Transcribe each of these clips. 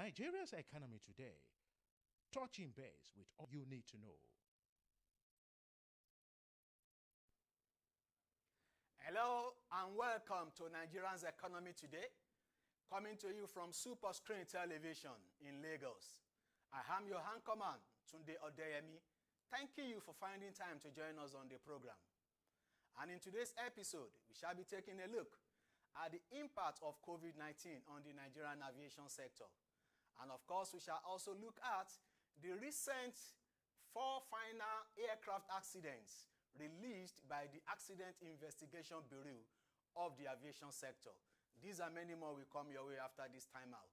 Nigeria's economy today, touching base with all you need to know. Hello and welcome to Nigeria's economy today, coming to you from Super Screen Television in Lagos. I am your anchorman, Tunde Odeyemi, thanking you for finding time to join us on the program. And in today's episode, we shall be taking a look at the impact of COVID-19 on the Nigerian aviation sector. And of course, we shall also look at the recent 4 final aircraft accidents released by the Accident Investigation Bureau of the aviation sector. These and many more will come your way after this time out.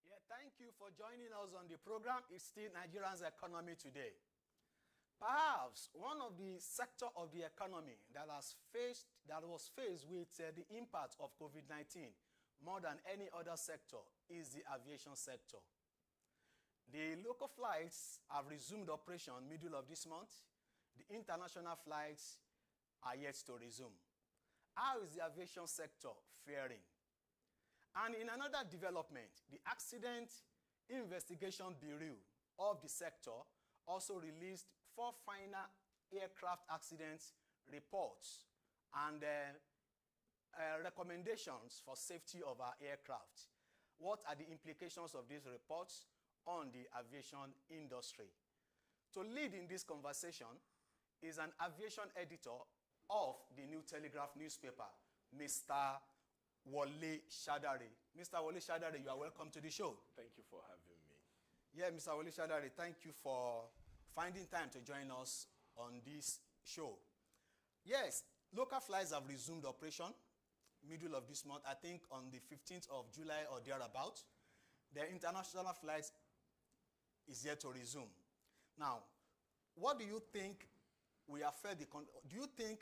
Yeah, thank you for joining us on the program. It's still Nigeria's economy today. Perhaps one of the sector of the economy that was faced with the impact of COVID-19 more than any other sector is the aviation sector. The local flights have resumed operation middle of this month. The international flights are yet to resume. How is the aviation sector faring? And in another development, the Accident Investigation Bureau of the sector also released 4 final aircraft accidents reports and recommendations for safety of our aircraft. What are the implications of these reports on the aviation industry? To lead in this conversation is an aviation editor of the New Telegraph newspaper, Mr. Wole Shadare. Mr. Wole Shadare, you are welcome to the show. Thank you for having me. Yeah, Mr. Wole Shadare, thank you for finding time to join us on this show. Yes, local flights have resumed operation middle of this month, I think on the 15th of July or thereabout. The international flights is yet to resume. Now, what do you think we have felt do you think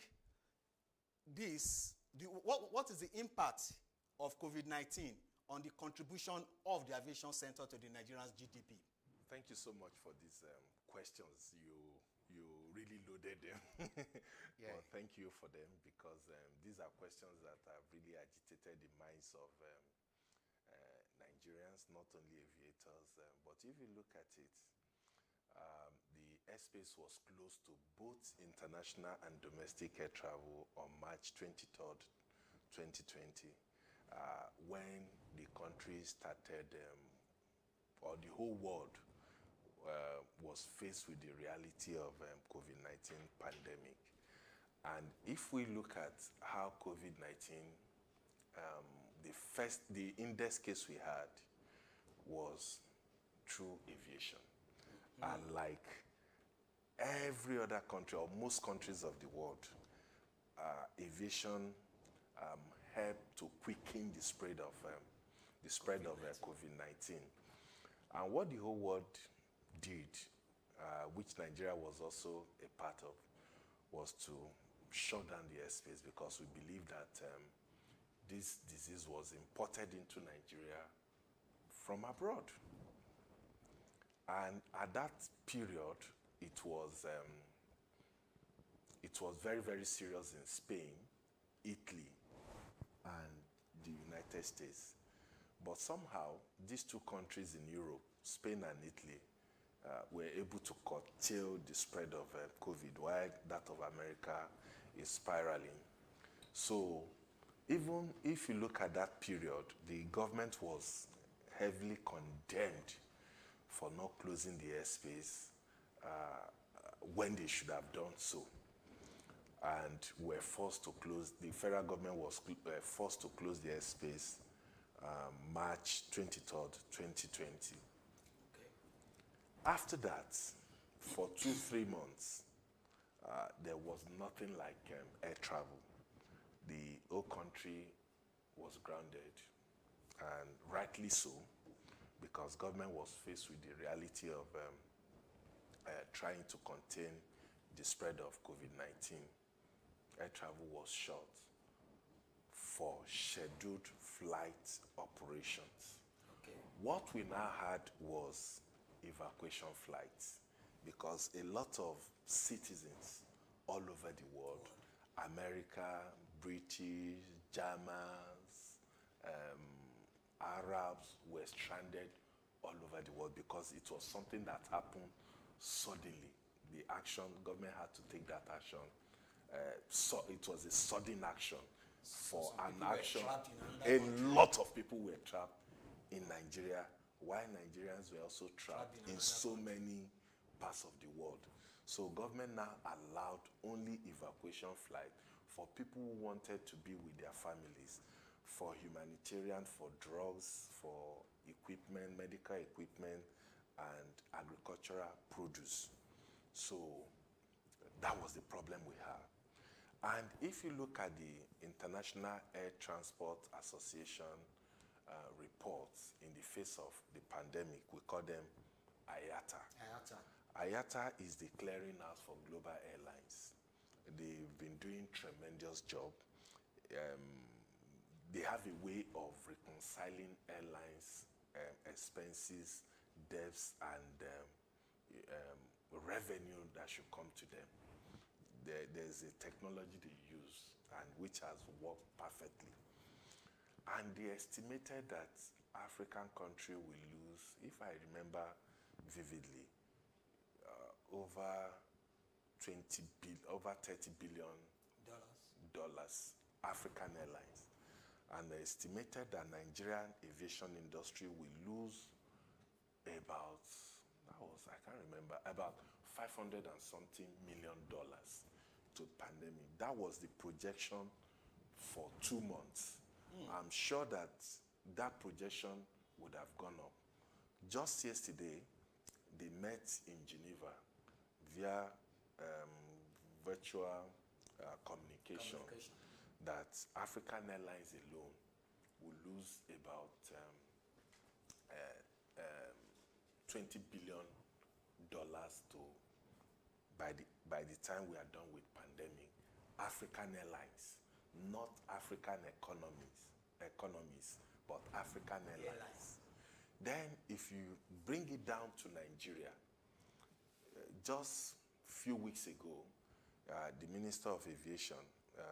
what is the impact of COVID-19 on the contribution of the aviation sector to the Nigerian GDP? Thank you so much for these questions. You really loaded them. Yeah. Well, thank you for them, because these are questions that have really agitated the minds of Nigerians, not only aviators. But if you look at it, the airspace was closed to both international and domestic air travel on March 23rd, 2020, when the country started, or the whole world was faced with the reality of COVID-19 pandemic. And if we look at how COVID-19, the index case we had was through aviation. And like every other country, or most countries of the world, aviation helped to quicken the spread of COVID-19. And what the whole world did, which Nigeria was also a part of, was to shut down the airspace, because we believe that this disease was imported into Nigeria from abroad. And at that period, it was very, very serious in Spain, Italy, and the United States. But somehow, these two countries in Europe, Spain and Italy, were able to curtail the spread of COVID, while that of America is spiraling. So even if you look at that period, the government was heavily condemned for not closing the airspace when they should have done so. And were forced to close, the federal government was forced to close the airspace March 23rd, 2020. Okay. After that, for 2-3 months, there was nothing like air travel. The whole country was grounded, and rightly so, because government was faced with the reality of trying to contain the spread of COVID-19. Air travel was shut for scheduled flight operations. Okay. What we now had was evacuation flights, because a lot of citizens all over the world, America, British, Germans, Arabs, were stranded all over the world, because it was something that happened suddenly. The action, government had to take that action. So it was a sudden action for an action. A lot of people were trapped in Nigeria, while Nigerians were also trapped in so many parts of the world. So government now allowed only evacuation flight for people who wanted to be with their families, for humanitarian, for drugs, for equipment, medical equipment, and agricultural produce. So that was the problem we had. And if you look at the International Air Transport Association reports in the face of the pandemic, we call them IATA. IATA is the clearinghouse for global airlines. They've been doing tremendous job. They have a way of reconciling airlines' expenses, debts, and revenue that should come to them. there's a technology they use and which has worked perfectly. And they estimated that African country will lose, if I remember vividly, over 30 billion dollars African Airlines. And they estimated that Nigerian aviation industry will lose about, I can't remember, about 500 and something million dollars to pandemic. That was the projection for 2 months. I'm sure that that projection would have gone up. Just yesterday, they met in Geneva via virtual communication that African Airlines alone will lose about $20 billion to by the time we are done with pandemic. African Airlines, not African economies, but African Airlines. Then if you bring it down to Nigeria, just a few weeks ago, the Minister of Aviation,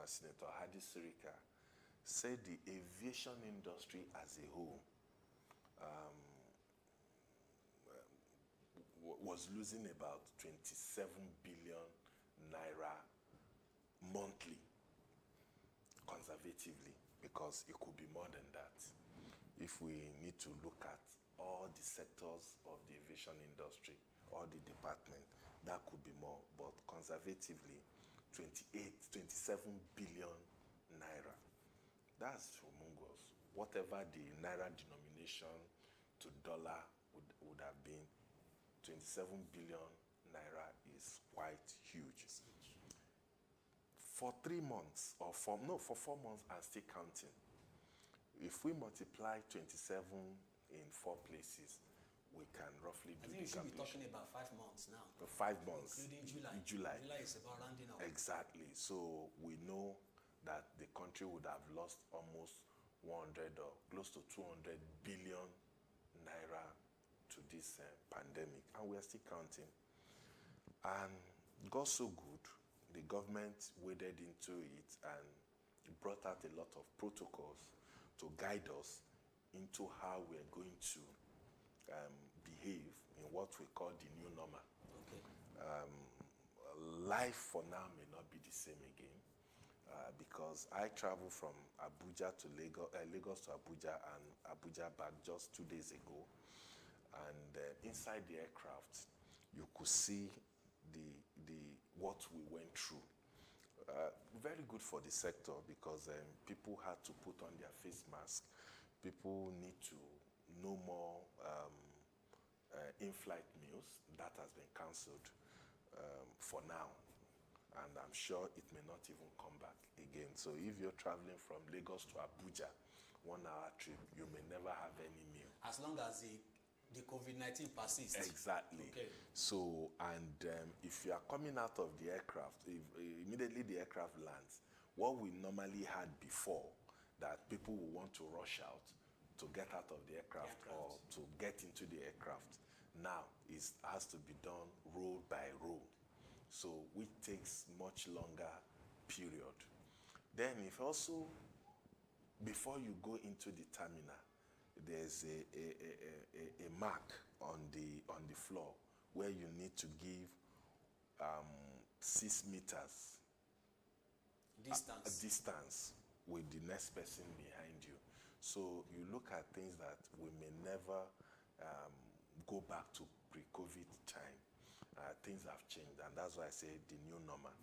Senator Hadi Sirika, said the aviation industry as a whole was losing about 27 billion naira monthly, conservatively, because it could be more than that. If we need to look at all the sectors of the aviation industry, all the department, that could be more, but conservatively, 27 billion naira. That's humongous. Whatever the naira denomination to dollar would have been, 27 billion naira is quite huge. For 3 months, or for 4 months and still counting, if we multiply 27 in 4 places, we can roughly do the calculation. I think we should be talking about 5 months now. 5 months. Including July. July is about rounding up. Exactly. So we know that the country would have lost almost 100 or close to 200 billion naira to this pandemic. And we are still counting. And God so good, the government waded into it and brought out a lot of protocols to guide us into how we are going to behave in what we call the new normal. Okay. Life for now may not be the same again because I traveled from Abuja to Lagos to Abuja and Abuja back just 2 days ago. And inside the aircraft, you could see what we went through. Very good for the sector because people had to put on their face mask. People need to no more in-flight meals. That has been cancelled for now. And I'm sure it may not even come back again. So if you're traveling from Lagos to Abuja, 1 hour trip, you may never have any meal. As long as the COVID-19 persists. Exactly. Okay. So, and if you are coming out of the aircraft, if immediately the aircraft lands, what we normally had before, that people will want to rush out to get out of the aircraft or to get into the aircraft, now has to be done row by row. So, which takes much longer period. Then if also, before you go into the terminal, there's a mark on the floor where you need to give 6 meters distance with the next person behind you. So you look at things that we may never go back to pre-COVID time. Things have changed, and that's why I say the new normal.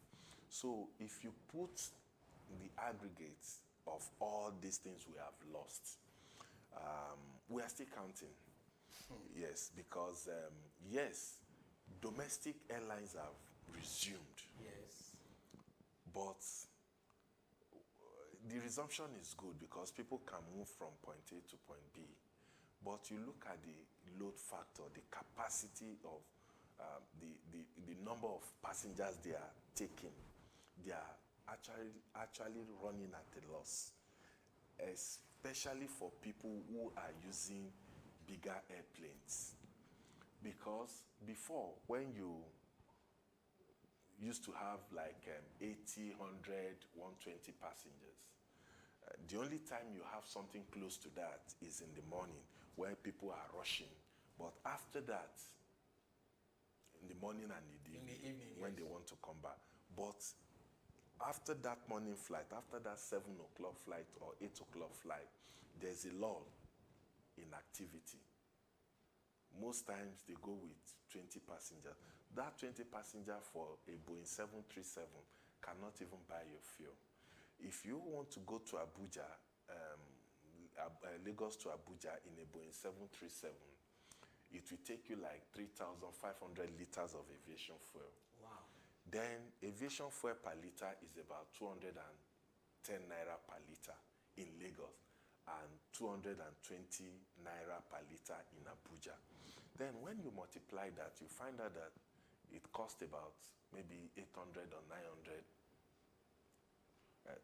So if you put the aggregates of all these things we have lost, we are still counting. Yes, because yes, domestic airlines have resumed. Yes. But the resumption is good because people can move from point A to point B. But you look at the load factor, the capacity of the number of passengers they are taking, they are actually running at a loss, especially for people who are using bigger airplanes. Because before, when used to have like 80, 100, 120 passengers. The only time you have something close to that is in the morning when people are rushing. But after that, in the morning and in the evening, when they want to come back. But after that morning flight, after that 7 o'clock flight or 8 o'clock flight, there's a lull in activity. Most times they go with 20 passengers. That 20 passenger for a Boeing 737 cannot even buy your fuel. If you want to go to Abuja, Lagos to Abuja in a Boeing 737, it will take you like 3,500 liters of aviation fuel. Wow. Then aviation fuel per liter is about 210 naira per liter in Lagos and 220 naira per liter in Abuja. Then when you multiply that, you find out that it costs about maybe 800 or 900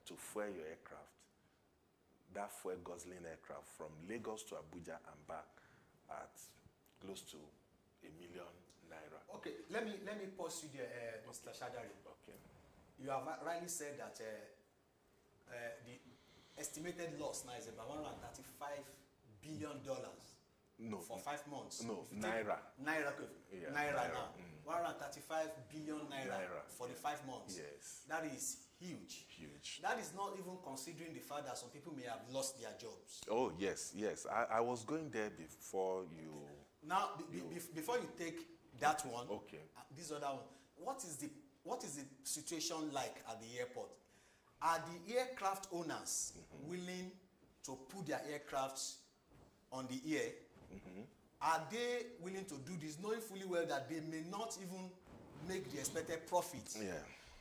to fuel your aircraft. That fuel guzzling aircraft from Lagos to Abuja and back at close to 1 million naira. Okay, let me pause you there, Mr. Shadare. Okay. You have rightly said that the estimated loss now is about $135 billion. No. For 5 months. No, naira. Naira now. Mm. 135 billion naira for the 5 months. Yes. That is huge. Huge. That is not even considering the fact that some people may have lost their jobs. Oh, yes, yes. I was going there before you... Now, before you take that one, okay, this other one, what is the situation like at the airport? Are the aircraft owners willing to put their aircrafts on the air? Are they willing to do this, knowing fully well that they may not even make the expected profit? Yeah.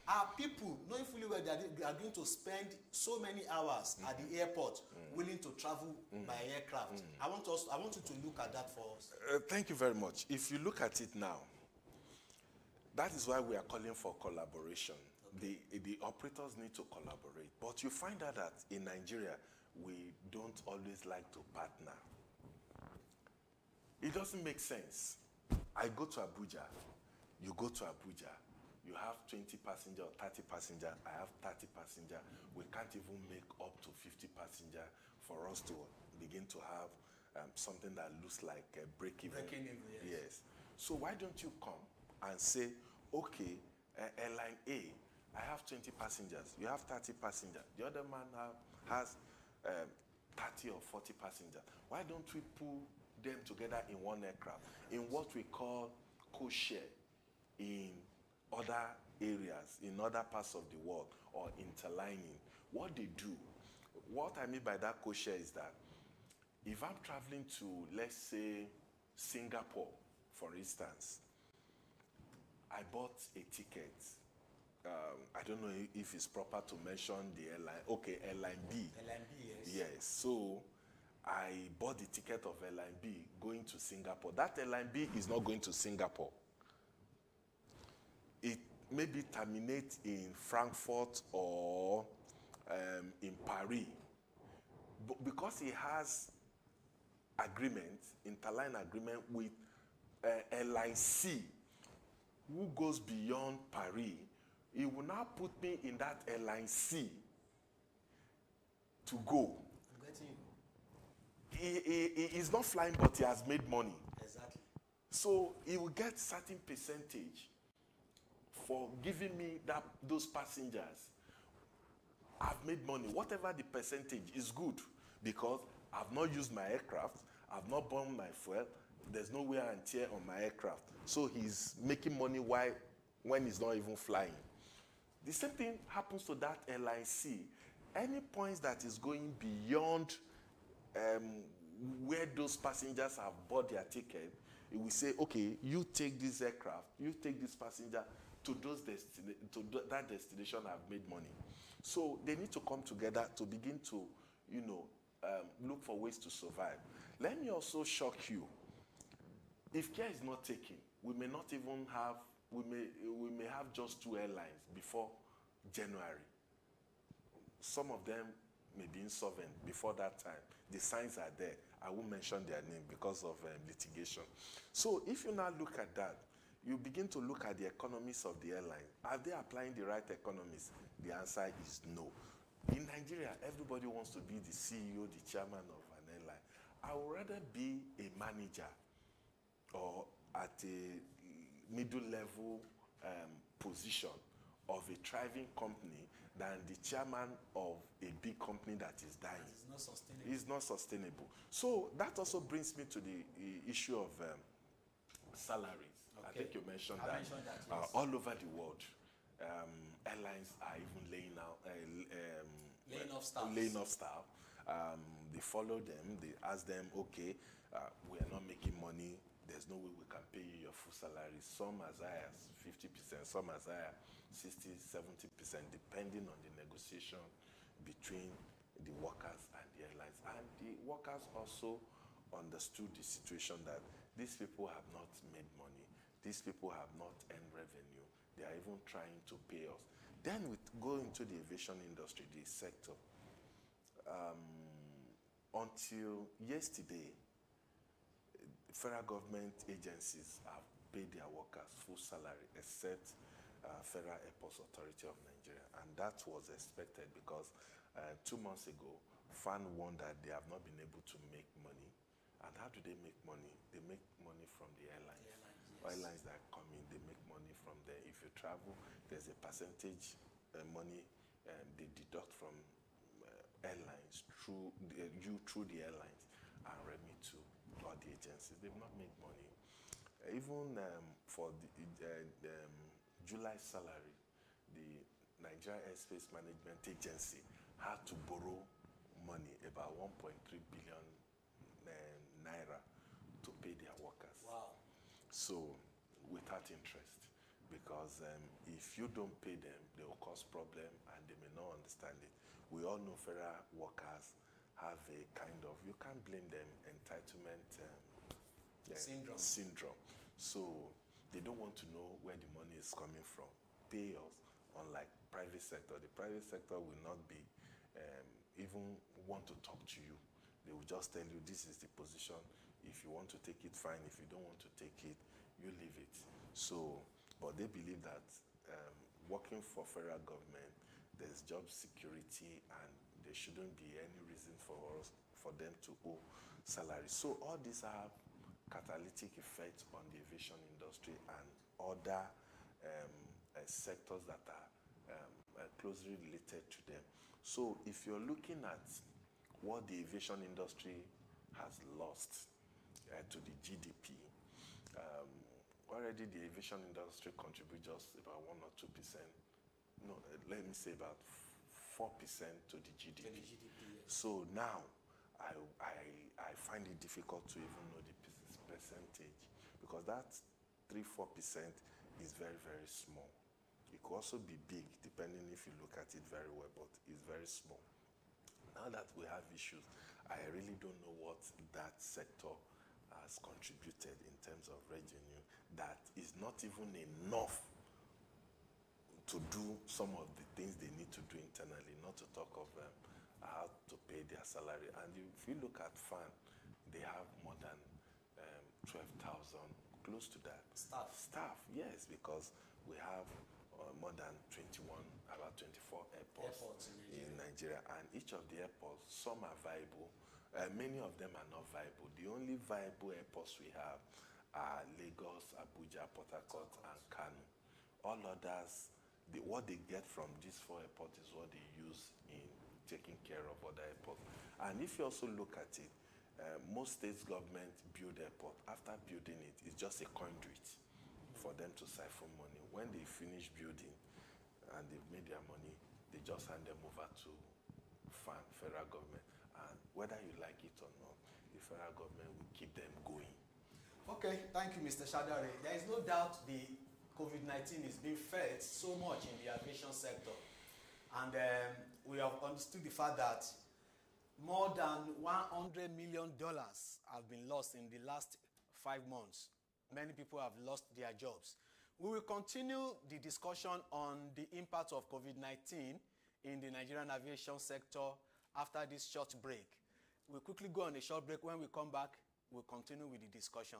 Are people, knowing fully well that they are going to spend so many hours at the airport, willing to travel by aircraft? I want you to look at that for us. Thank you very much. If you look at it now, that is why we are calling for collaboration. Okay. The operators need to collaborate. But you find out that in Nigeria, we don't always like to partner. It doesn't make sense. I go to Abuja, you go to Abuja, you have 20 passenger or 30 passenger, I have 30 passenger. We can't even make up to 50 passenger for us to begin to have something that looks like a break-even. Breaking even, yes. Yes. So why don't you come and say, okay, airline A, I have 20 passengers, you have 30 passengers, the other man has 30 or 40 passengers. Why don't we pull them together in one aircraft, in what we call co-share in other areas, in other parts of the world, or interlining? What they do, what I mean by that co-share is that if I'm traveling to, let's say, Singapore, for instance, I bought a ticket. I don't know if it's proper to mention the airline. Okay, airline B. Airline B, yes. Yes, so I bought the ticket of airline B going to Singapore. That airline B is not going to Singapore. It maybe terminates in Frankfurt or in Paris. But because he has agreement, interline agreement with airline C, who goes beyond Paris, he will now put me in that airline C to go. I'm getting you. He's not flying, but he has made money. Exactly. So he will get certain percentage for giving me those passengers. I've made money. Whatever the percentage is good, because I've not used my aircraft, I've not burned my fuel, there's no wear and tear on my aircraft. So he's making money when he's not even flying. The same thing happens to that airline C. Any points that is going beyond where those passengers have bought their ticket, it will say, okay, you take this aircraft, you take this passenger to that destination. I've made money. So they need to come together to begin to, look for ways to survive. Let me also shock you. If care is not taken, we may not even have, we may have just 2 airlines before January. Some of them may be insolvent before that time. The signs are there. I won't mention their name because of litigation. So if you now look at that, you begin to look at the economics of the airline. Are they applying the right economics? The answer is no. In Nigeria, everybody wants to be the CEO, the chairman of an airline. I would rather be a manager or at a middle level position of a thriving company than the chairman of a big company that is dying. It's not sustainable. It's not sustainable. So that also brings me to the issue of salaries. Okay. I think you mentioned that, yes. All over the world, airlines are even laying off staff. They follow them. They ask them, okay, we are not making money. There's no way we can pay you your full salary. Some as high as 50%, some as high as 60, 70%, depending on the negotiation between the workers and the airlines. And the workers also understood the situation that these people have not made money. These people have not earned revenue. They are even trying to pay us. Then we go into the aviation industry, the sector. Until yesterday, federal government agencies have paid their workers full salary, except Federal Airports Authority of Nigeria. And that was expected because 2 months ago, FAN warned that they have not been able to make money. And how do they make money? They make money from the airlines. Airlines that come in, they make money from there. If you travel, there's a percentage money they deduct from airlines through the airlines and remit to all the agencies. They've not made money. Even for the July salary, the Nigeria Airspace Management Agency had to borrow money, about 1.3 billion naira, to pay their workers. Wow. So, without interest, because if you don't pay them, they will cause problem and they may not understand it. We all know federal workers have a kind of, you can't blame them, entitlement syndrome. So they don't want to know where the money is coming from. Pay us, unlike private sector. The private sector will not be even want to talk to you. They will just tell you this is the position. If you want to take it, fine. If you don't want to take it, you leave it. So, but they believe that working for federal government, there's job security and there shouldn't be any reason for them to owe salary. So all these have catalytic effects on the aviation industry and other sectors that are closely related to them. So if you're looking at what the aviation industry has lost to the GDP, already the aviation industry contributes just about 1 or 2%. No, let me say about 4% to the GDP. Yes. So now, I find it difficult to even know the percentage, because that 3-4% is very, very small. It could also be big, depending if you look at it very well, but it's very small. Now that we have issues, I really don't know what that sector has contributed in terms of revenue. That is not even enough to do some of the things they need to do internally, not to talk of how to pay their salary. And if you look at FAN, they have more than 12,000, close to that. Staff, yes, because we have more than 21, about 24 airports in Nigeria. And each of the airports, some are viable, many of them are not viable. The only viable airports we have are Lagos, Abuja, Port Harcourt, and Kano. All others, what they get from these 4 airports is what they use in taking care of other airports. And if you also look at it, most states government build airport. After building it, it's just a conduit for them to siphon money. When they finish building and they've made their money, they just hand them over to FAN, federal government. And whether you like it or not, the federal government will keep them going. Okay, thank you, Mr. Shadare. There is no doubt the COVID-19 is being felt so much in the aviation sector. And we have understood the fact that more than $100 million have been lost in the last 5 months. Many people have lost their jobs. We will continue the discussion on the impact of COVID-19 in the Nigerian aviation sector after this short break. We'll quickly go on a short break. When we come back, we'll continue with the discussion.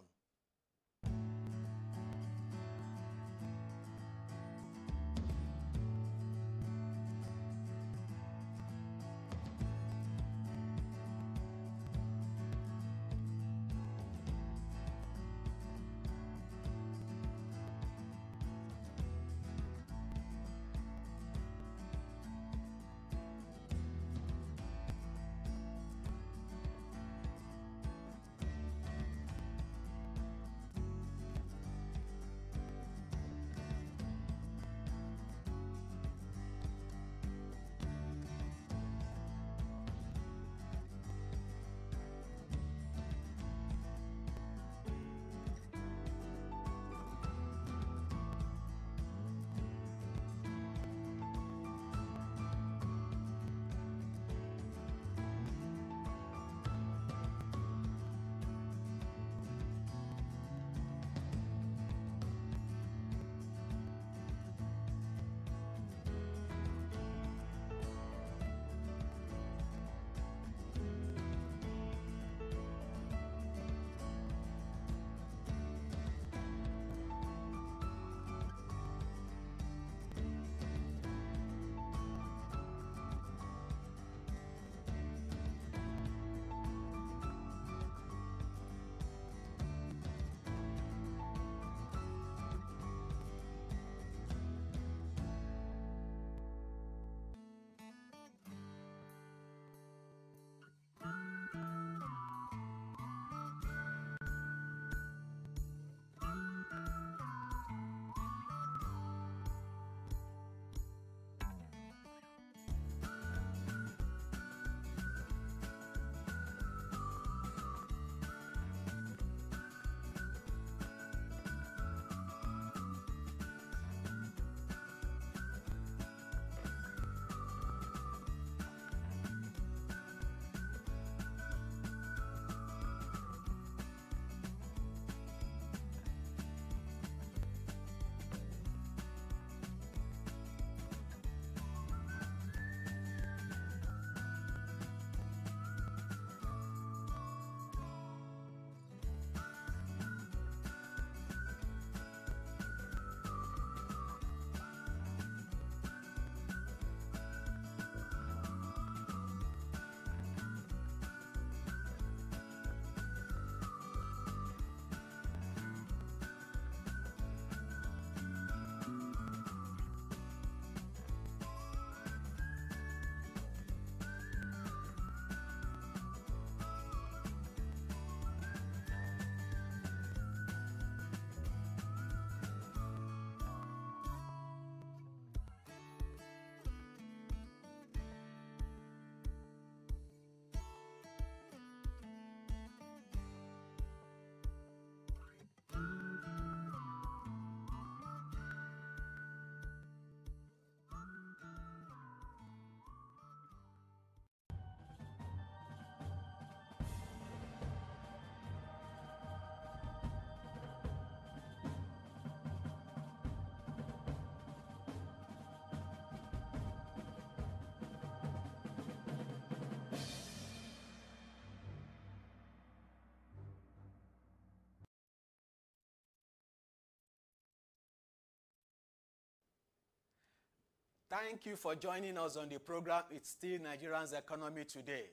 Thank you for joining us on the program. It's still Nigerians' economy today.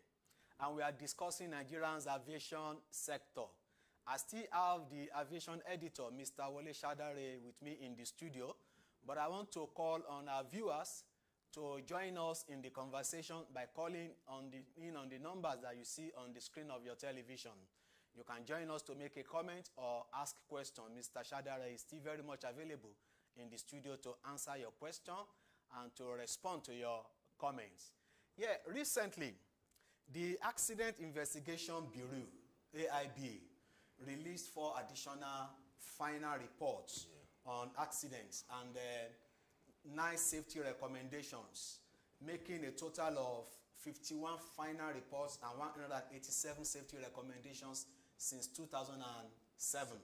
And we are discussing Nigerians' aviation sector. I still have the aviation editor, Mr. Wole Shadare, with me in the studio. But I want to call on our viewers to join us in the conversation by calling in on the numbers that you see on the screen of your television. You can join us to make a comment or ask a question. Mr. Shadare is still very much available in the studio to answer your question and to respond to your comments. Yeah, recently, the Accident Investigation Bureau, AIB, released 4 additional final reports on accidents and 9 safety recommendations, making a total of 51 final reports and 187 safety recommendations since 2007.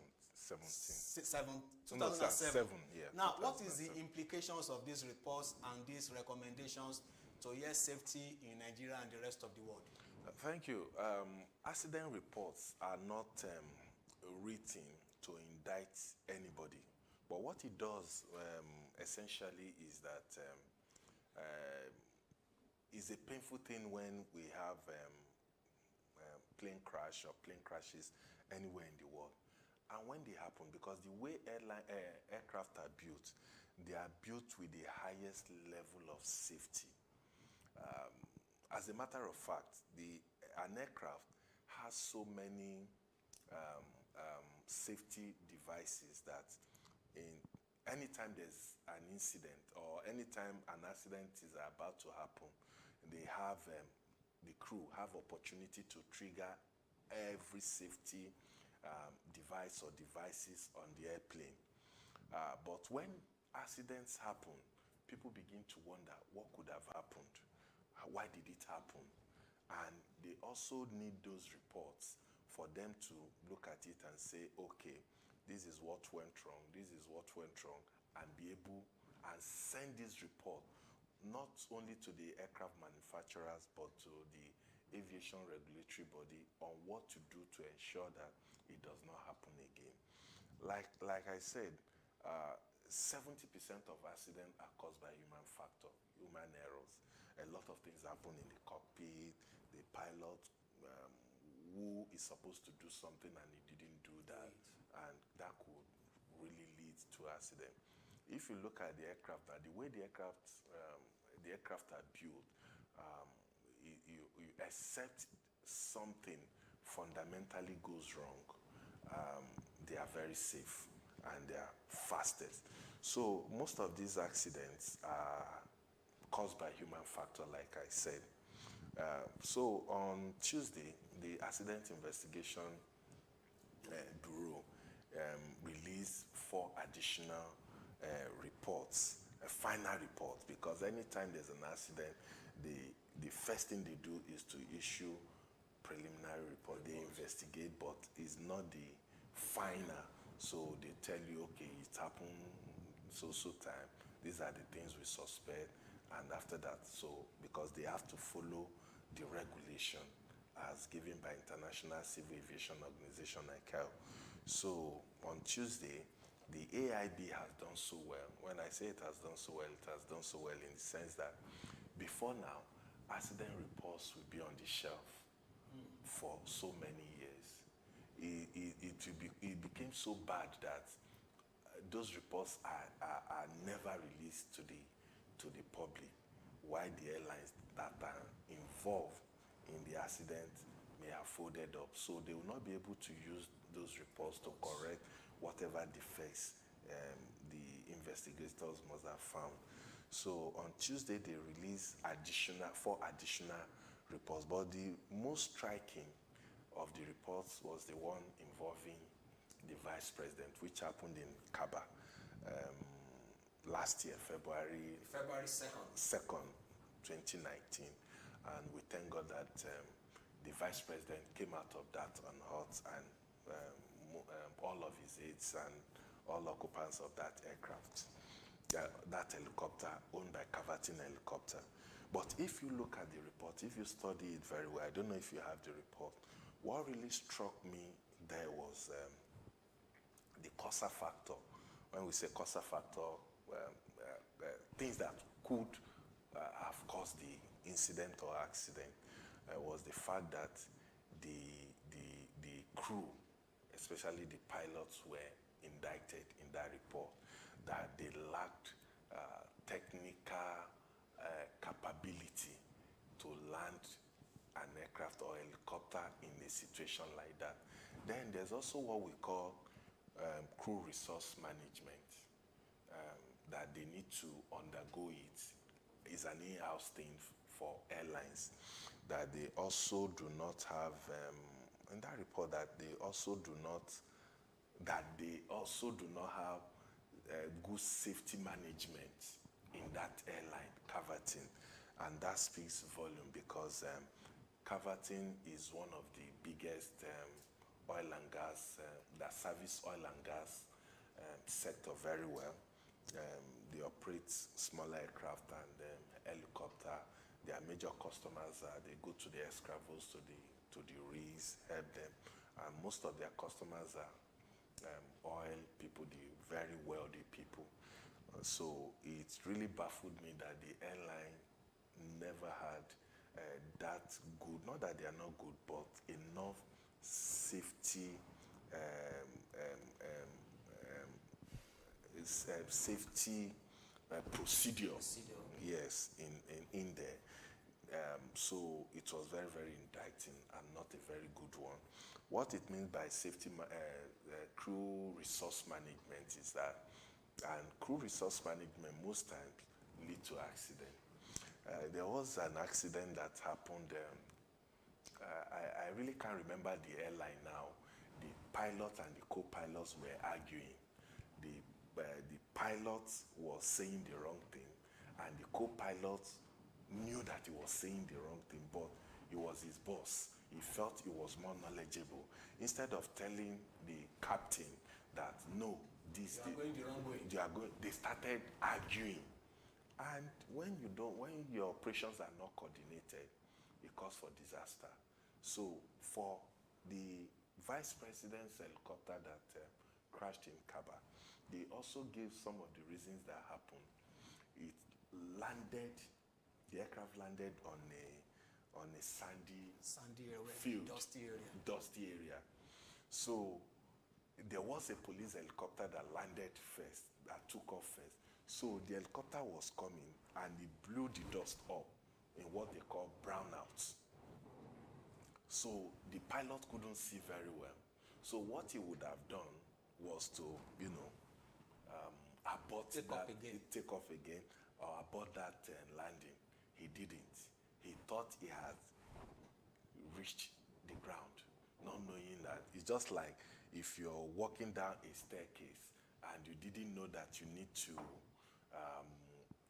2007. Yeah, now, what is the implications of these reports and these recommendations to air safety in Nigeria and the rest of the world? Thank you. Accident reports are not written to indict anybody, but what it does essentially is that it's a painful thing when we have plane crash or plane crashes anywhere in the world. And when they happen, because the way aircraft are built, they are built with the highest level of safety. As a matter of fact, an aircraft has so many safety devices that anytime there's an incident or anytime an accident is about to happen, they have the crew have opportunity to trigger every safety device or devices on the airplane. But when accidents happen, people begin to wonder what could have happened. Why did it happen? And they also need those reports for them to look at it and say, okay, this is what went wrong, this is what went wrong, and be able and send this report not only to the aircraft manufacturers but to the aviation regulatory body on what to do to ensure that it does not happen again. Like I said, 70% of accidents are caused by human factor, human errors. A lot of things happen in the cockpit, the pilot who is supposed to do something and he didn't do that, and that could really lead to accident. If you look at the aircraft, the way the aircraft are built, you accept something fundamentally goes wrong, they are very safe and they are fastest. So most of these accidents are caused by human factor, like I said. So on Tuesday, the Accident Investigation Bureau released 4 additional reports, final reports, because anytime there's an accident, the first thing they do is to issue preliminary report. They investigate, but it's not the final. So they tell you, okay, it happened so time. These are the things we suspect. And after that, so because they have to follow the regulation as given by International Civil Aviation Organization, ICAO. So on Tuesday, the AIB has done so well. When I say it has done so well, it has done so well in the sense that before now, accident reports will be on the shelf for so many years. It became so bad that those reports are never released to the public, why the airlines that are involved in the accident may have folded up. So they will not be able to use those reports to correct whatever defects the investigators must have found. So on Tuesday, they released 4 additional reports. But the most striking of the reports was the one involving the vice president, which happened in Kaba last year, February 2nd, 2019. And we thank God that the vice president came out of that unhurt, and all of his aides and all occupants of that aircraft, that helicopter owned by Cavatin Helicopter. But if you look at the report, if you study it very well, I don't know if you have the report, what really struck me there was the causa factor. When we say causa factor, things that could have caused the incident or accident was the fact that the crew, especially the pilots, were indicted in that report that they lacked technical capability to land an aircraft or helicopter in a situation like that. Then there's also what we call crew resource management, that they need to undergo it. It's an in-house thing for airlines, that they also do not have, in that report, that they also do not have good safety management in that airline, cavorting. And that speaks volume, because cavorting is one of the biggest oil and gas, that service oil and gas sector very well. They operate smaller aircraft and helicopter. Their major customers they go to the escravos, to the rigs, help them. And most of their customers are oil people, the very wealthy people. So it really baffled me that the airline never had that good, not that they are not good, but enough safety safety procedure. Yes, in there. So it was very, very indicting and not a very good one. What it means by safety crew resource management is that, and crew resource management most times lead to accident. There was an accident that happened. I really can't remember the airline now. The pilot and the co-pilots were arguing. The pilot was saying the wrong thing, and the co-pilot knew that he was saying the wrong thing, but he was his boss. He felt he was more knowledgeable. Instead of telling the captain that, no, this you are going the wrong way, they started arguing. And when your operations are not coordinated, it calls for disaster. So for the vice president's helicopter that crashed in Kaba, they also gave some of the reasons that happened. The aircraft landed on a sandy area, field, dusty area. So there was a police helicopter that landed first, that took off first. So the helicopter was coming and it blew the dust up in what they call brownouts. So the pilot couldn't see very well. So what he would have done was to, take off again, or abort that landing. He didn't. He thought he had reached the ground, not knowing that. It's just like if you're walking down a staircase and you didn't know that you need to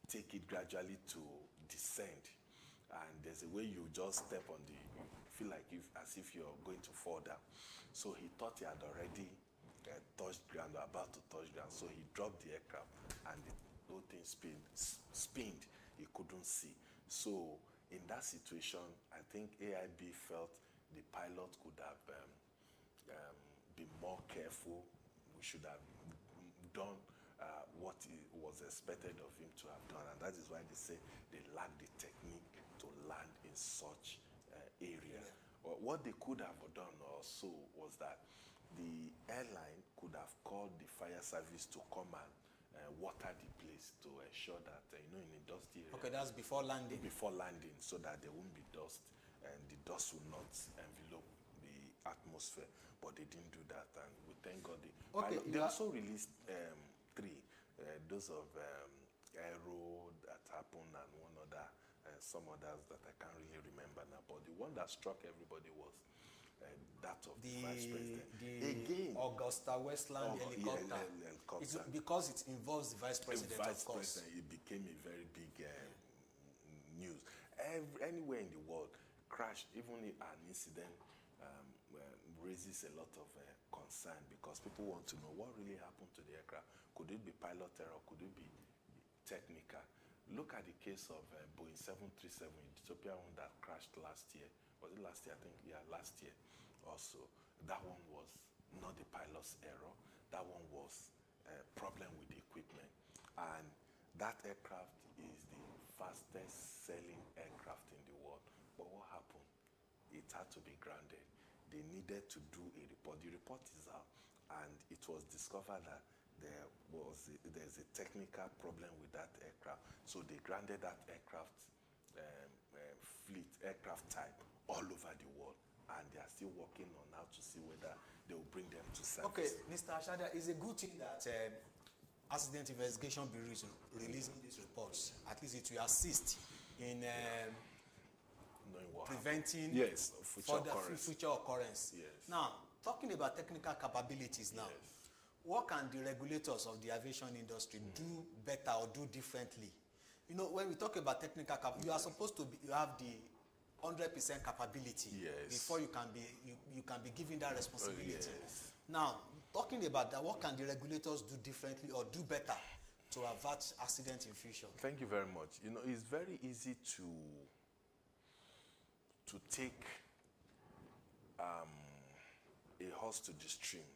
take it gradually to descend, and there's a way you just step on you feel like as if you're going to fall down. So he thought he had already touched ground, or about to touch ground. So he dropped the aircraft and the whole thing spinned. He couldn't see. So in that situation, I think AIB felt the pilot could have been more careful. We should have done what was expected of him to have done. And that is why they say they lack the technique to land in such area. Well, what they could have done also was that the airline could have called the fire service to come and water the place to ensure that, in a dusty area. Okay, that's before landing. Before landing, so that there won't be dust, and the dust will not envelope the atmosphere. But they didn't do that, and we thank God. They also released three, those of Aero that happened, and one other, some others that I can't really remember now. But the one that struck everybody was that of the vice president. Again, Augusta Westland helicopter. It's because it involves the vice president, of course. It became a very big news. Anywhere in the world, crash, even an incident, raises a lot of concern, because people want to know what really happened to the aircraft. Could it be pilot error? Could it be technical? Look at the case of Boeing 737, the Ethiopian one that crashed last year. Was it last year? I think, yeah, last year also. That one was not the pilot's error. That one was a problem with the equipment. And that aircraft is the fastest selling aircraft in the world. But what happened? It had to be grounded. They needed to do a report. The report is out, and it was discovered that there's a technical problem with that aircraft. So they grounded that aircraft aircraft type all over the world, and they are still working on how to see whether they will bring them to service. Okay, Mr. Shadare, it's a good thing that Accident Investigation Bureau is releasing these reports. At least it will assist in preventing future occurrence. Yes. Now, talking about technical capabilities now, Yes. what can the regulators of the aviation industry do better or do differently? You know, when we talk about technical capability, you are supposed to you have the 100% capability before you can be given that responsibility. Yes. Now, talking about that, what can the regulators do differently or do better to avert accident in future? Thank you very much. You know, it's very easy to take a horse to the stream,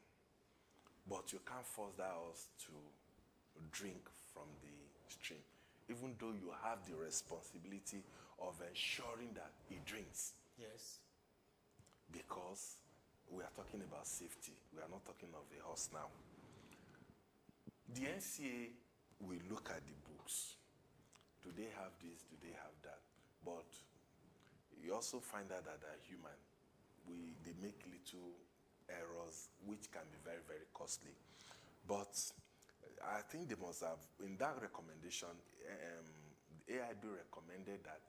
but you can't force that horse to drink from the stream, even though you have the responsibility of ensuring that he drinks. Yes. Because we are talking about safety. We are not talking of a horse now. The NCA will look at the books. Do they have this? Do they have that? But you also find out that they're human. They make little errors which can be very, very costly. But I think they must have, in that recommendation, AIB recommended that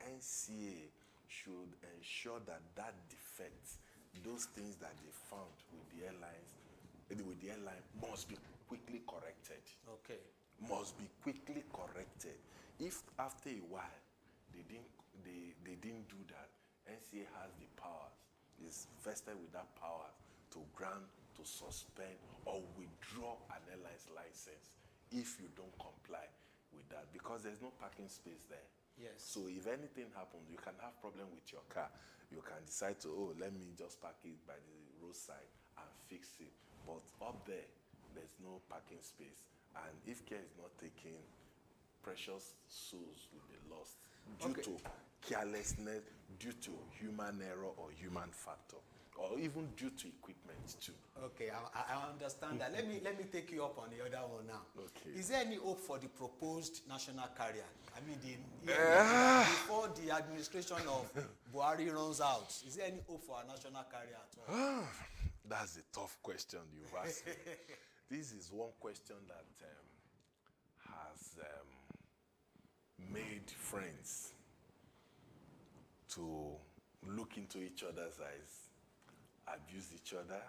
NCA should ensure that defect, those things that they found with the airline must be quickly corrected. Okay. Must be quickly corrected. If after a while they didn't do that, NCA has the powers, is vested with that power to grant, to suspend, or withdraw an airline's license if you don't comply with that, because there's no parking space there. Yes. So if anything happens, you can have problem with your car. You can decide to, let me just park it by the roadside and fix it. But up there, there's no parking space. And if care is not taken, precious souls will be lost due to carelessness, due to human error or human factor, or even due to equipment too. Okay, I understand that. Let me take you up on the other one now. Okay. Is there any hope for the proposed national carrier? I mean, before the administration of Buhari runs out, is there any hope for a national carrier at all? That's a tough question you've asked me. This is one question that has made friends to look into each other's eyes, abuse each other,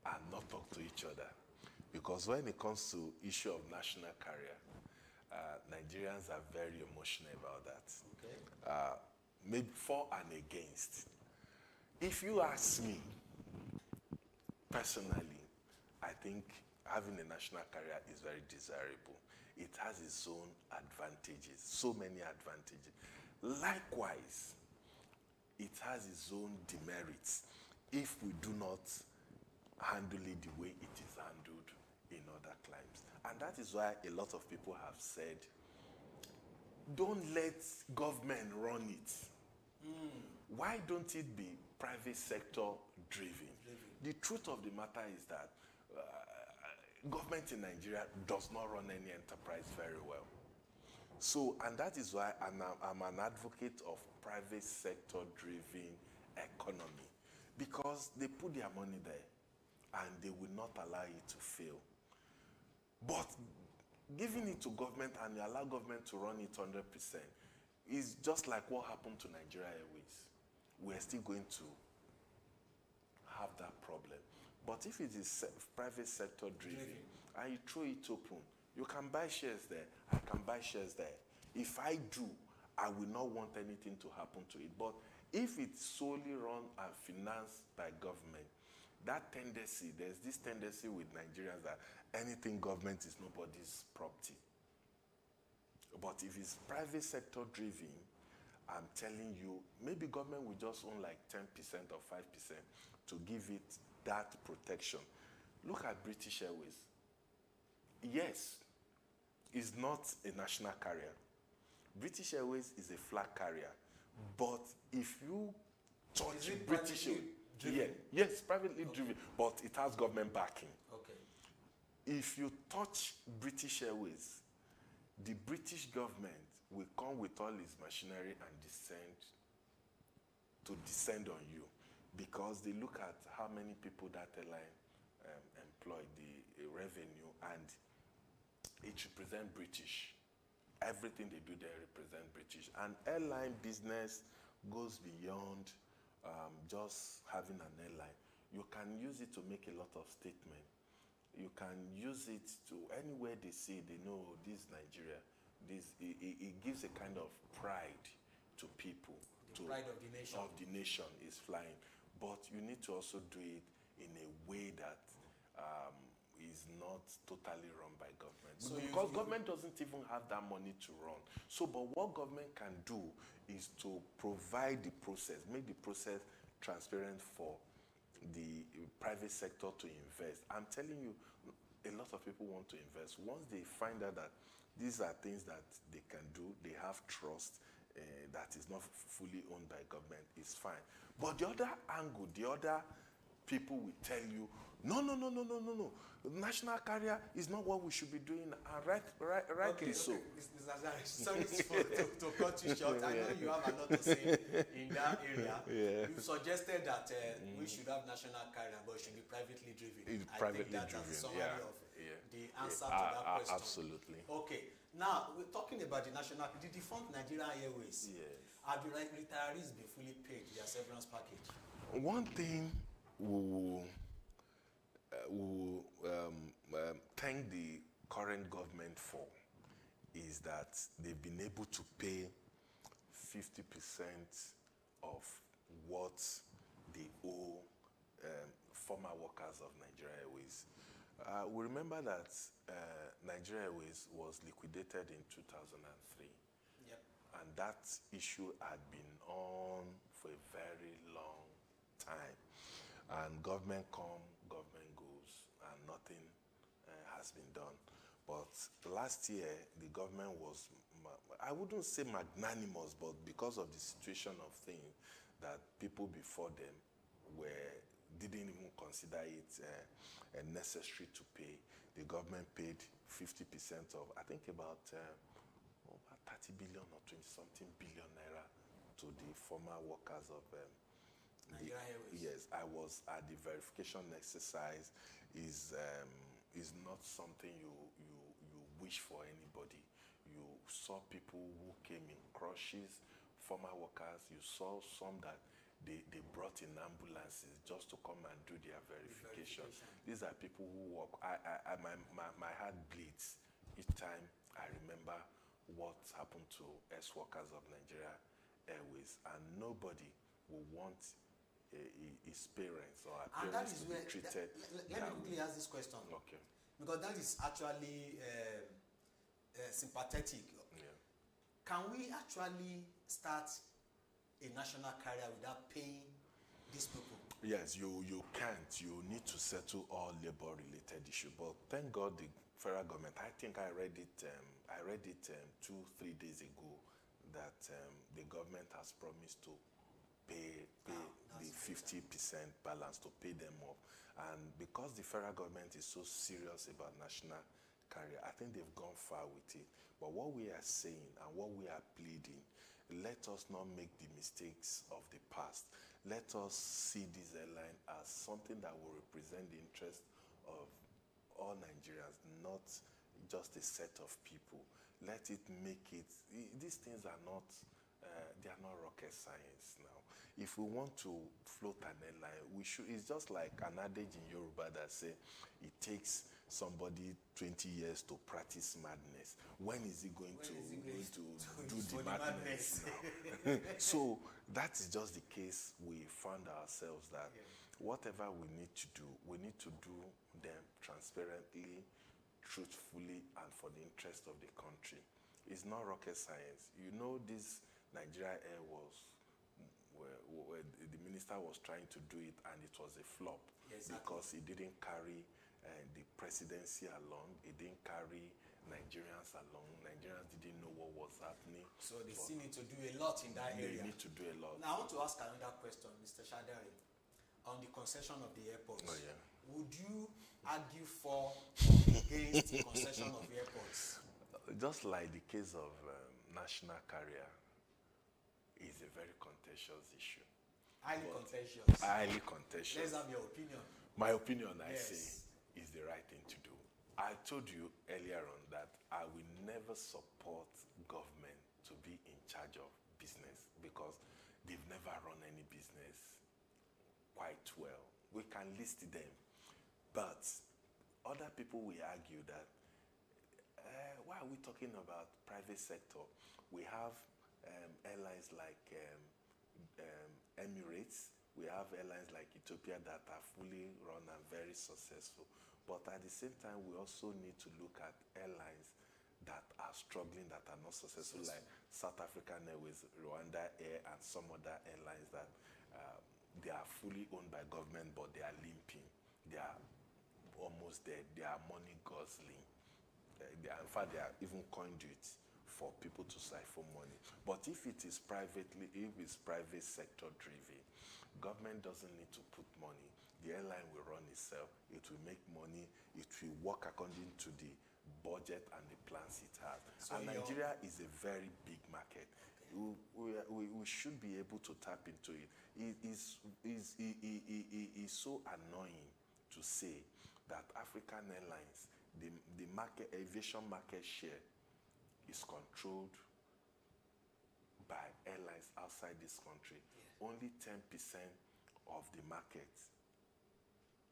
and not talk to each other. Because when it comes to issue of national carrier, Nigerians are very emotional about that. Okay. Maybe for and against. If you ask me, personally, I think having a national carrier is very desirable. It has its own advantages, so many advantages. Likewise, it has its own demerits if we do not handle it the way it is handled in other climes. And that is why a lot of people have said, don't let government run it. Why don't it be private sector driven? The truth of the matter is that government in Nigeria does not run any enterprise very well. So, and that is why I'm an advocate of private sector driven economy, because they put their money there and they will not allow it to fail. But giving it to government and you allow government to run it 100% is just like what happened to Nigeria Airways. We're still going to have that problem. But if it is private sector driven and you throw it open, you can buy shares there, I can buy shares there. If I do, I will not want anything to happen to it. But if it's solely run and financed by government, that tendency, there's this tendency with Nigerians that anything government is nobody's property. But if it's private sector driven, I'm telling you, maybe government will just own like 10% or 5% to give it that protection. Look at British Airways. Yes, it's not a national carrier, British Airways is a flag carrier, but if you touch Is it British privately Airways, driven? yes, privately driven, but it has government backing. Okay. If you touch British Airways, the British government will come with all its machinery and descend on you, because they look at how many people that airline employ, the revenue, and it represents British. Everything they do there represent British. And airline business goes beyond just having an airline. You can use it to make a lot of statements. You can use it to anywhere they see, they know this Nigeria. It gives a kind of pride to people. The pride of the nation. Of the nation is flying. But you need to also do it in a way that is not totally run by government. So because government doesn't even have that money to run. So, but what government can do is to provide the process, make the process transparent for the private sector to invest. I'm telling you, a lot of people want to invest. Once they find out that these are things that they can do, they have trust that is not fully owned by government, it's fine. But the other angle, the other people will tell you, no. National carrier is not what we should be doing. Rightly so. Sorry to cut you short. I know you have a lot to say in that area. Yeah. You suggested that we should have national carrier, but it should be privately driven. It's privately I think that's a summary of the answer to that question. Absolutely. Okay. Now, we're talking about the national, the defunct Nigerian Airways. Yes. Have the retirees been fully paid their severance package? One thing we thank the current government for is that they've been able to pay 50% of what they owe former workers of Nigeria Airways. We remember that Nigeria Airways was liquidated in 2003. Yep. And that issue had been on for a very long time. And government come, government goes, and nothing has been done. But last year, the government was, I wouldn't say magnanimous, but because of the situation of things, that people before them didn't even consider it necessary to pay. The government paid 50% of, I think about 30 billion or 20-something billion naira to the former workers of Nigeria Airways. Yes, I was at the verification exercise. Is not something you wish for anybody. You saw people who came in crushes, former workers. You saw some that they brought in ambulances just to come and do their verification. These are people who work. My heart bleeds each time I remember what happened to ex-workers of Nigeria Airways, and nobody will want his parents or our parents to be treated. Let me quickly ask this question. Okay. Because that is actually sympathetic. Yeah. Can we actually start a national carrier without paying these people? Yes, you can't. You need to settle all labor-related issues. But thank God the federal government, I think I read it 2-3 days ago, that the government has promised to pay the 50% balance, to pay them up. And because the federal government is so serious about national carrier, I think they've gone far with it. But what we are saying and what we are pleading, let us not make the mistakes of the past. Let us see this airline as something that will represent the interest of all Nigerians, not just a set of people. Let it make it, these things are not, they are not rocket science now. If we want to float an airline, we should, it's just like an adage in Yoruba that say, it takes somebody 20 years to practice madness. When is he going to do the madness now? So that is just the case we found ourselves, that whatever we need to do them transparently, truthfully, and for the interest of the country. It's not rocket science. You know, this Nigeria Air was, where the minister was trying to do it, and it was a flop. Yes, because he didn't carry the presidency along. He didn't carry Nigerians along. Nigerians didn't know what was happening. So they still need to do a lot in that area. They need to do a lot. Now I want to ask another question, Mr. Shadare, on the concession of the airports. Oh, yeah. Would you argue for or against the concession of airports? Just like the case of national carrier, is a very contentious issue. Highly contentious. Highly contentious. Let's have your opinion. My opinion, I Yes. say, is the right thing to do. I told you earlier on that I will never support government to be in charge of business because they've never run any business quite well. We can list them, but other people will argue that why are we talking about private sector? We have airlines like Emirates. We have airlines like Ethiopia that are fully run and very successful. But at the same time, we also need to look at airlines that are struggling, that are not successful, like South African Airways, Rwanda Air, and some other airlines that they are fully owned by government, but they are limping. They are almost dead. They are money guzzling. In fact, they are even conduits for people to siphon money. But if it is private sector driven, government doesn't need to put money. The airline will run itself. It will make money. It will work according to the budget and the plans it has. So and Nigeria is a very big market. Okay. We should be able to tap into it. It is so annoying to say that African Airlines, the aviation market share is controlled by airlines outside this country. Yes. Only 10% of the market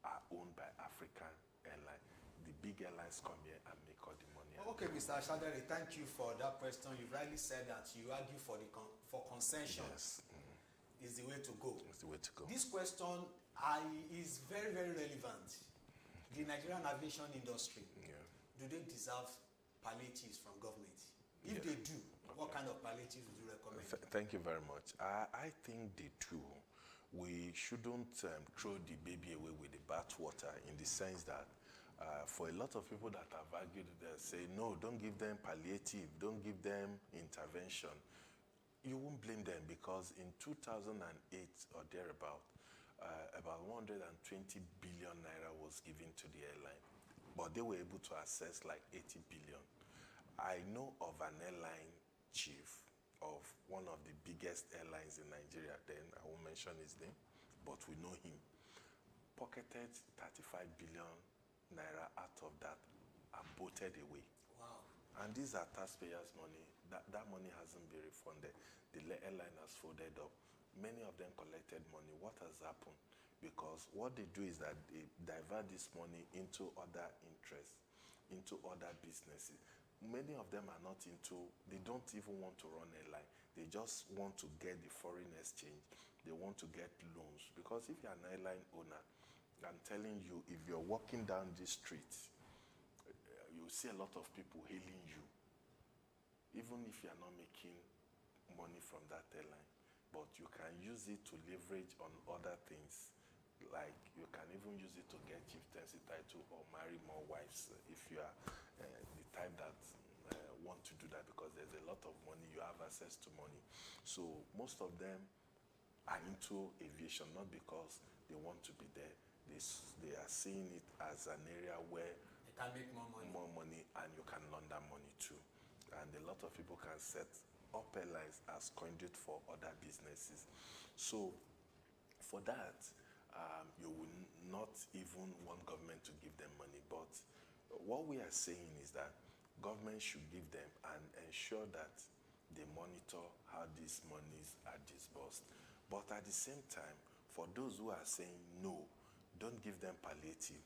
are owned by African airlines. The big airlines come here and make all the money. Okay, Mr. Shadare, thank you for that question. You rightly said that you argue for concession. Yes. Is the way to go. It's the way to go. This question is very, very relevant. The Nigerian aviation industry, do they deserve palliatives from government? If they do, what kind of palliatives would you recommend? Thank you very much. I think they do. We shouldn't throw the baby away with the bathwater, in the sense that for a lot of people that have argued, they say, no, don't give them palliative, don't give them intervention. You won't blame them, because in 2008 or thereabout, about 120 billion naira was given to the airline, but they were able to access like 80 billion. I know of an airline chief of one of the biggest airlines in Nigeria then, I won't mention his name, but we know him, pocketed 35 billion naira out of that and bolted away. Wow. And these are taxpayers' money. That money hasn't been refunded. The airline has folded up. Many of them collected money. What has happened? Because what they do is that they divert this money into other interests, into other businesses. Many of them are not into, they don't even want to run airline. They just want to get the foreign exchange. They want to get loans. Because if you're an airline owner, I'm telling you, if you're walking down this street, you see a lot of people hailing you, even if you're not making money from that airline. But you can use it to leverage on other things. Like you can even use it to get chieftaincy title or marry more wives if you are the type that want to do that, because there's a lot of money, you have access to money. So most of them are into aviation, not because they want to be there. They are seeing it as an area where they can make more money, and you can launder money too. And a lot of people can set up airlines as conduit for other businesses. So for that, you will not even want government to give them money. But what we are saying is that government should give them and ensure that they monitor how these monies are disbursed. But at the same time, for those who are saying no, don't give them palliative,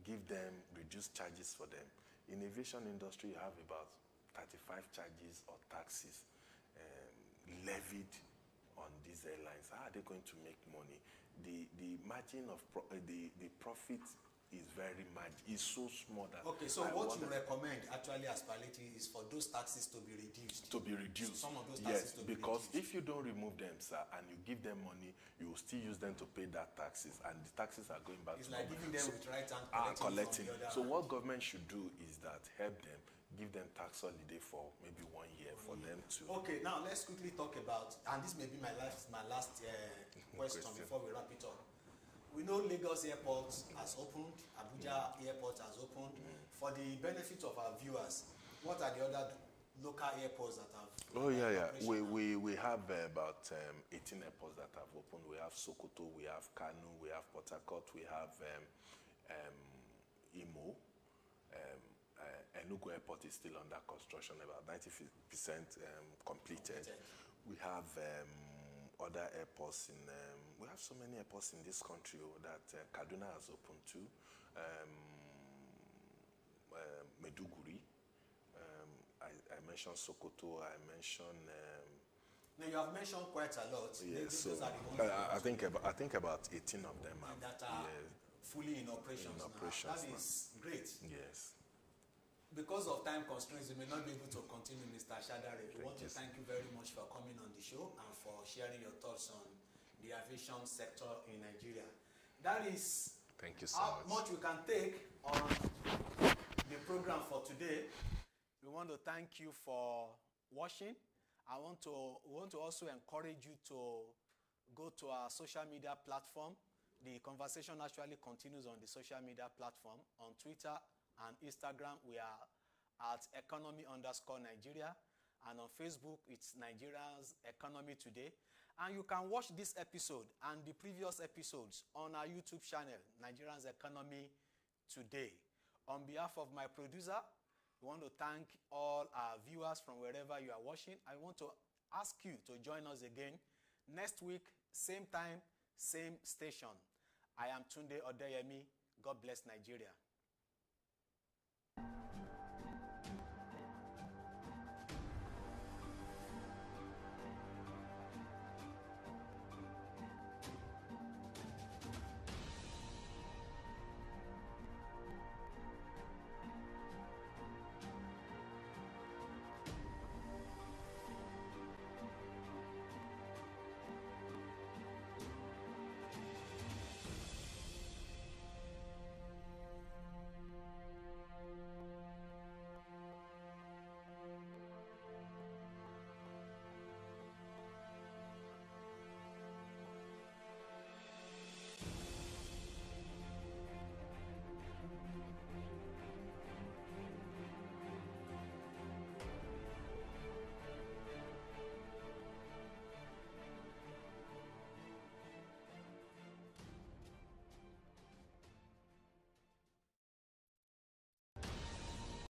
give them reduced charges for them. In aviation industry, you have about 35 charges or taxes levied on these airlines. How are they going to make money? The margin of the profit is very is so small that. Okay, so what you recommend actually as palliative is for those taxes to be reduced. To be reduced. Some of those taxes to be reduced. Because if you don't remove them, sir, and you give them money, you will still use them to pay that taxes, and the taxes are going back it's to like giving them with right hand, collecting. So what government should do is that help them, give them tax holiday for maybe 1 year for them to. Okay, now let's quickly talk about, and this may be my last question before we wrap it up. We know Lagos Airport has opened, Abuja Airport has opened. For the benefit of our viewers, what are the other local airports that have? Oh yeah. We have about 18 airports that have opened. We have Sokoto, we have Kano, we have Port Harcourt, we have Imo. Enugu Airport is still under construction, about 90% completed. We have other airports in, we have so many airports in this country that Kaduna has opened to. Meduguri, I mentioned Sokoto, I mentioned... now you have mentioned quite a lot. Yes, so I think about 18 of them that are fully in operation. That is great. Yes. Because of time constraints, we may not be able to continue, Mr. Shadare. We want to thank you very much for coming on the show and for sharing your thoughts on the aviation sector in Nigeria. That is thank you so much we can take on the program for today. We want to thank you for watching. We want to also encourage you to go to our social media platform. The conversation actually continues on the social media platform. On Twitter and Instagram, we are at economy_Nigeria. And on Facebook, it's Nigeria's Economy Today. And you can watch this episode and the previous episodes on our YouTube channel, Nigeria's Economy Today. On behalf of my producer, we want to thank all our viewers from wherever you are watching. I want to ask you to join us again next week, same time, same station. I am Tunde Odeyemi. God bless Nigeria.